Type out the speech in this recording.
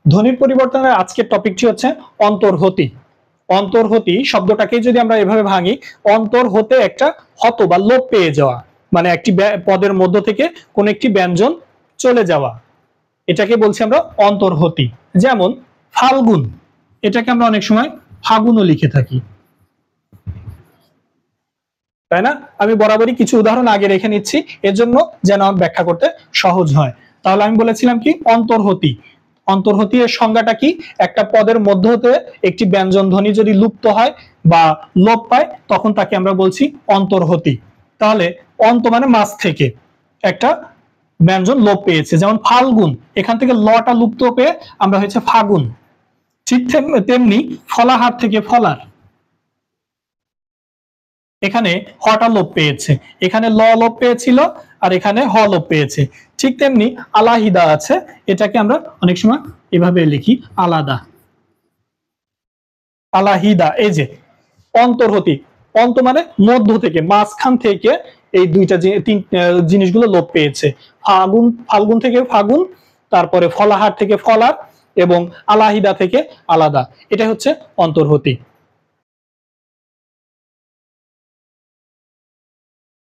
ধ্বনির পরিবর্তনের আজকের টপিকটি হচ্ছে অন্তর্হতি। অন্তর্হতি শব্দটাকে যদি আমরা এভাবে ভাঙি, অন্তর হতে একটা হত বা লোপ পেয়ে যাওয়া, মানে একটি পদের মধ্য থেকে কোন একটি ব্যঞ্জন চলে যাওয়া, এটাকে বলছি আমরা অন্তর্হতি। যেমন ফাল্গুন, এটাকে আমরা অনেক সময় ফাগুনও লিখে থাকি, তাই না? আমি বরাবরই কিছু উদাহরণ আগে রেখে নিচ্ছি এর জন্য যেন ব্যাখ্যা করতে সহজ হয়। তাহলে আমি বলেছিলাম কি অন্তর্হতি। অন্তর্হতি এর সংজ্ঞাটা কি? একটা পদের মধ্য হতে একটি ব্যঞ্জন ধ্বনি যদি লুপ্ত হয় বা লোপ পায় তখন তাকে আমরা বলছি অন্তর্হতি। তাহলে অন্ত মানে মাঝ থেকে একটা ব্যঞ্জন লোপ পেয়েছে, যেমন ফাল্গুন, এখান থেকে লটা লুপ্ত পেয়ে আমরা হয়েছে ফাগুন। ঠিক তেমনি ফলাহার থেকে ফলার, এখানে হটা লোপ পেয়েছে, এখানে ল লোপ পেয়েছিল আর এখানে হ লোপ পেয়েছে। ঠিক তেমনি আলাহিদা আছে, এটাকে আমরা অনেক সময় এভাবে লিখি আলাদা, আলাহিদা। এই যে অন্তর্হতি, অন্ত মানে মধ্য থেকে, মাঝখান থেকে এই দুইটা জিনিসগুলো লোপ পেয়েছে। ফাগুন, ফাল্গুন থেকে ফাগুন, তারপরে ফলাহার থেকে ফলার এবং আলাহিদা থেকে আলাদা, এটা হচ্ছে অন্তর্হতি।